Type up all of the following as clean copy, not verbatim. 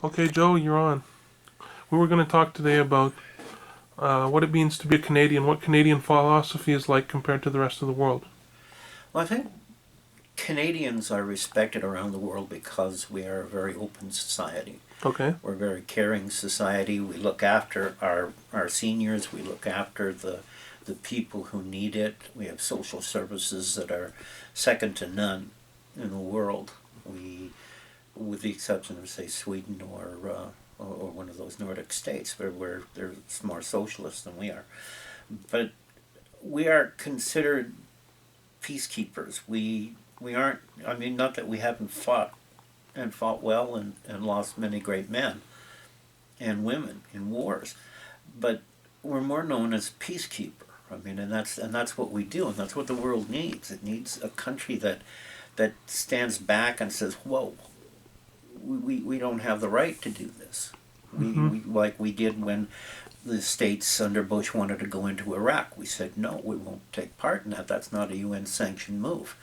Okay, Joe, you're on. We were going to talk today about what it means to be a Canadian, what Canadian philosophy is like compared to the rest of the world. Well, I think Canadians are respected around the world because we are a very open society. Okay. We're a very caring society. We look after our seniors. We look after the people who need it. We have social services that are second to none in the world. We, with the exception of say Sweden or one of those Nordic states where they're more socialist than we are, but we are considered peacekeepers. We aren't. I mean, not that we haven't fought and fought well and lost many great men and women in wars, but we're more known as peacekeeper. I mean, and that's what we do, and that's what the world needs. It needs a country that stands back and says, "Whoa, we don't have the right to do this." Hmm. We like we did when the states under Bush wanted to go into Iraq. We said, "No, we won't take part in that. That's not a UN sanctioned move."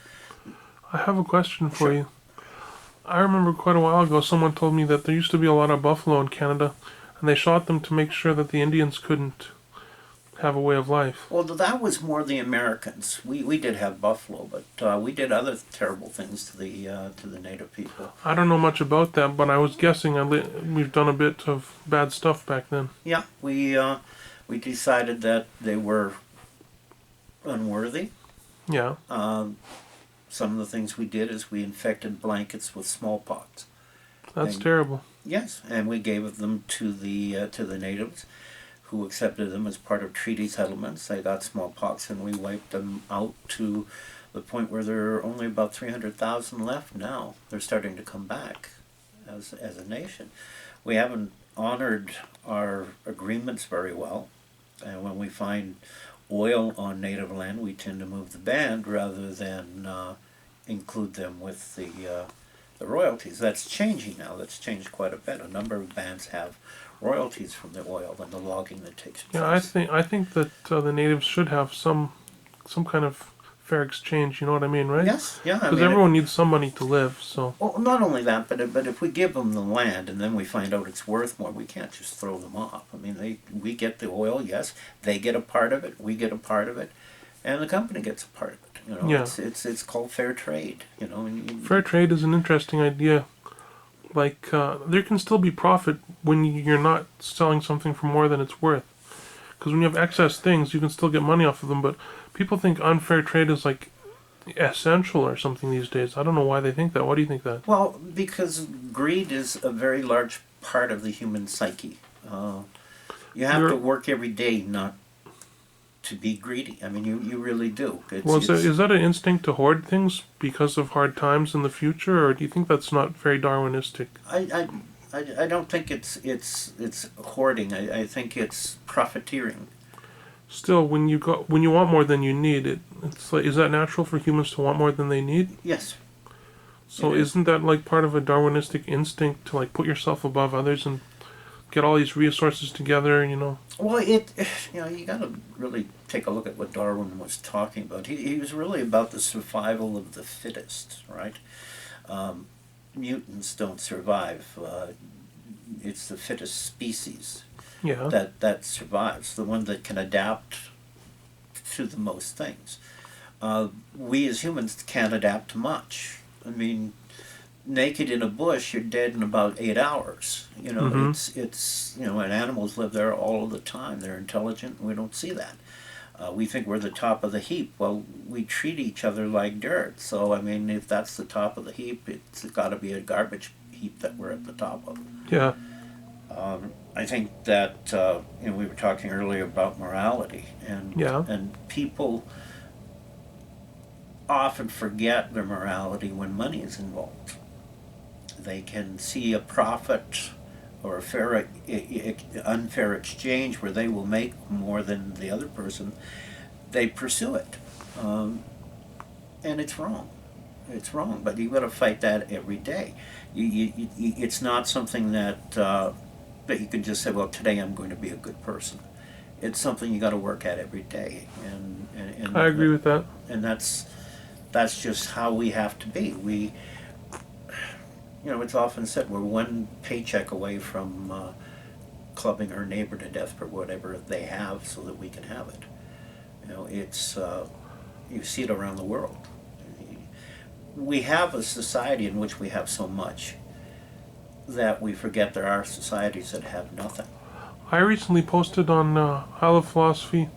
I have a question for Sure. you. I remember quite a while ago someone told me that there used to be a lot of buffalo in Canada, and they shot them to make sure that the Indians couldn't have a way of life. Well, that was more the Americans. We did have buffalo, but we did other terrible things to the native people. I don't know much about that, but I was guessing we've done a bit of bad stuff back then. Yeah, we decided that they were unworthy. Yeah, Um, some of the things we did is we infected blankets with smallpox. that's And terrible. yes, and we gave them to the natives, who accepted them as part of treaty settlements. They got smallpox, and we wiped them out to the point where there are only about 300,000 left now. They're starting to come back as a nation. We haven't honored our agreements very well, and when we find oil on native land, we tend to move the band rather than include them with the royalties. That's changing now. That's changed quite a bit. A number of bands have royalties from the oil and the logging that takes Yeah, place. I think that the natives should have some kind of fair exchange. You know what I mean, right? Yes, yeah. I Because mean, everyone needs some money to live. So well, not only that, but if we give them the land and then we find out it's worth more, we can't just throw them off. I mean, we get the oil. Yes, they get a part of it. We get a part of it, and the company gets a part of it. You know, yeah, it's called fair trade. You know, fair trade is an interesting idea. Like there can still be profit when you're not selling something for more than it's worth. Because when you have excess things, you can still get money off of them. But people think unfair trade is like essential or something these days. I don't know why they think that. Why do you think that? well, because greed is a very large part of the human psyche. You have to You're work every day not to be greedy. I mean, you really do. well, It's is that an instinct to hoard things because of hard times in the future, or do you think that's not very Darwinistic? I, I don't think it's hoarding. I think it's profiteering. Still, when you want more than you need, it's like is that natural for humans to want more than they need? Yes, it So is. isn't that like part of a Darwinistic instinct to like put yourself above others and get all these resources together? You know? Well, you got to really take a look at what Darwin was talking about. He was really about the survival of the fittest, right? Um, Mutants don't survive. It's the fittest species Yeah. that survives, the one that can adapt to the most things. We as humans can't adapt to much. I mean, naked in a bush, you're dead in about 8 hours. You know, Mm-hmm. it's and animals live there all of the time. They're intelligent, and we don't see that. We think we're the top of the heap. Well, we treat each other like dirt. So I mean, if that's the top of the heap, it's got to be a garbage heap that we're at the top of. Yeah. I think that we were talking earlier about morality, Yeah. and people often forget their morality when money is involved. They can see a profit or a unfair exchange where they will make more than the other person. They pursue it, um, and it's wrong. It's wrong, but you've got to fight that every day. It's not something that you can just say, "Well, today I'm going to be a good person." It's something you got to work at every day, I agree with that. and that's just how we have to be. it's often said we're one paycheck away from clubbing our neighbor to death for whatever they have so that we can have it. It's you see it around the world. We have a society in which we have so much that we forget there are societies that have nothing. I recently posted on Isle of Philosophy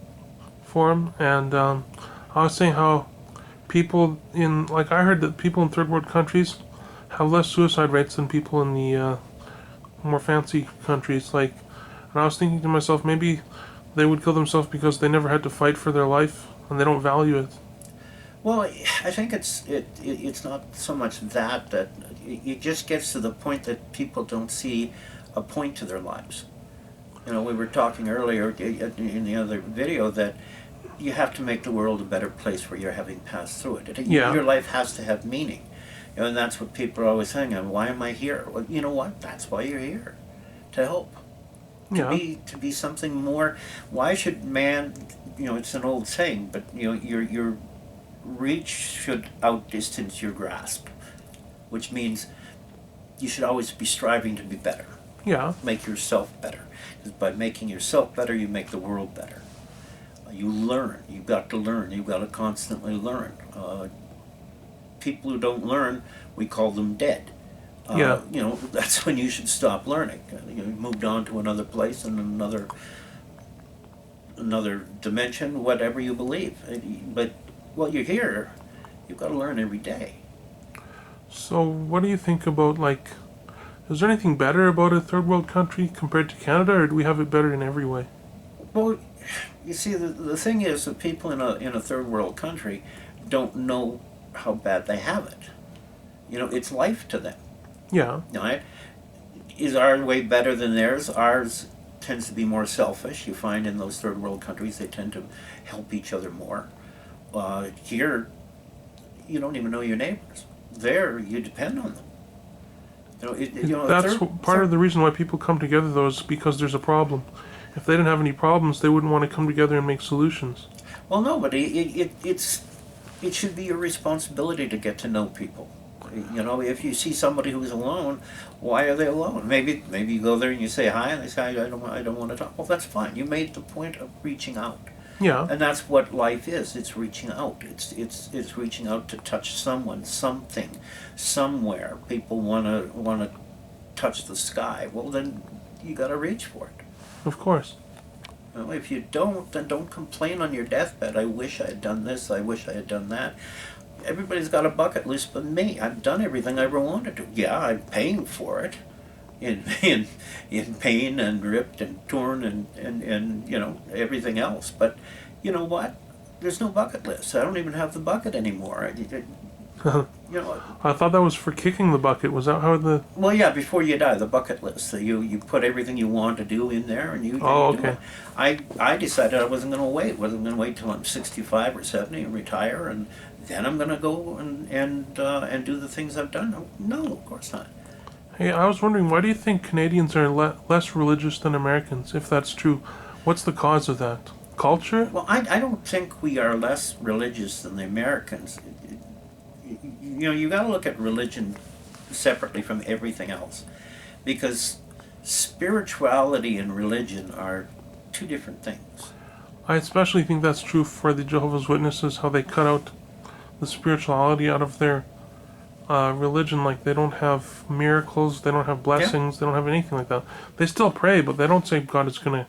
forum, and I was saying how people in, like, I heard that people in third world countries have less suicide rates than people in the more fancy countries. Like, and I was thinking to myself, maybe they would kill themselves because they never had to fight for their life and they don't value it. Well, I think it's not so much that it just gets to the point that people don't see a point to their lives. We were talking earlier in the other video that you have to make the world a better place where you're having passed through it. Yeah. Your life has to have meaning. And that's what people are always saying. Why am I here? Well, you know what? That's why you're here. To help. Yeah. To be something more. Why should man, it's an old saying, but your reach should outdistance your grasp, which means you should always be striving to be better. Yeah. Make yourself better. Because by making yourself better, you make the world better. You learn. You've got to learn. You've got to constantly learn. People who don't learn, we call them dead. Yeah. That's when you should stop learning. You moved on to another place and another dimension, whatever you believe. But while you're here, you've got to learn every day. So, what do you think about, like, is there anything better about a third world country compared to Canada, or do we have it better in every way? Well, you see, the thing is that people in a third world country don't know how bad they have it. It's life to them. Yeah. Right? Is our way better than theirs? Ours tends to be more selfish. You find in those third world countries they tend to help each other more. Here, you don't even know your neighbors. There, you depend on them. That's part of the reason why people come together, though, is because there's a problem. If they didn't have any problems, they wouldn't want to come together and make solutions. Well, no, but it should be your responsibility to get to know people. If you see somebody who's alone, why are they alone? Maybe you go there and you say hi, and they say, I don't want to talk. Well, that's fine. You made the point of reaching out. Yeah. And that's what life is. It's reaching out. It's reaching out to touch someone, something, somewhere. People wanna touch the sky. Well, then you got to reach for it. Of course. If you don't, then don't complain on your deathbed. I wish I had done this. I wish I had done that. Everybody's got a bucket list but me. I've done everything I ever wanted to. Yeah, I'm paying for it. In pain and ripped and torn and everything else. But you know what? There's no bucket list. I don't even have the bucket anymore. I thought that was for kicking the bucket. Was that how the... Well, yeah, before you die, the bucket list. So you put everything you want to do in there, and you. Oh, do okay. it. I decided I wasn't going to wait. Wasn't going to wait till I'm 65 or 70 and retire, and then I'm going to go and do the things I've done. No, of course not. Hey, I was wondering, why do you think Canadians are less religious than Americans, if that's true? What's the cause of that? Culture? Well, I don't think we are less religious than the Americans. You got to look at religion separately from everything else, because spirituality and religion are two different things. I especially think that's true for the Jehovah's Witnesses, how they cut out the spirituality out of their religion. Like, they don't have miracles, they don't have blessings, They don't have anything like that. They still pray, but they don't say God is going to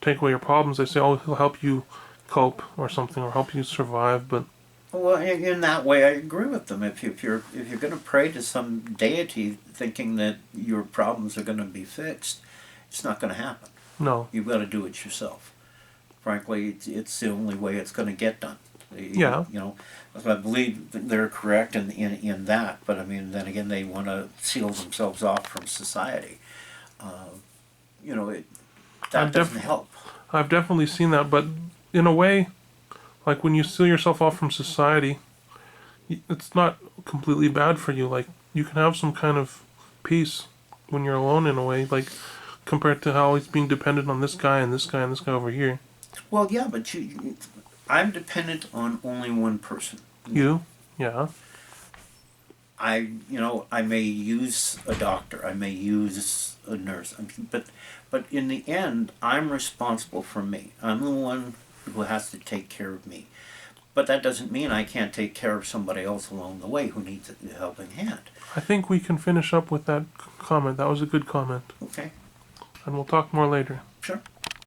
take away your problems. They say, oh, he'll help you cope or something, or help you survive. But well, in that way, I agree with them. If you're going to pray to some deity thinking that your problems are going to be fixed, it's not going to happen. no. You've got to do it yourself. Frankly, it's the only way it's going to get done. Yeah. I believe that they're correct in that, but I mean, then again, they want to seal themselves off from society. That doesn't help. I've definitely seen that, but in a way, like, when you seal yourself off from society, it's not completely bad for you. Like, you can have some kind of peace when you're alone, in a way, like, compared to how he's being dependent on this guy and this guy and this guy over here. Well, yeah, but I'm dependent on only one person. You? Yeah. I may use a doctor, I may use a nurse, but in the end, I'm responsible for me. I'm the one who has to take care of me. But that doesn't mean I can't take care of somebody else along the way who needs a helping hand. I think we can finish up with that comment. That was a good comment. Okay, And we'll talk more later. sure.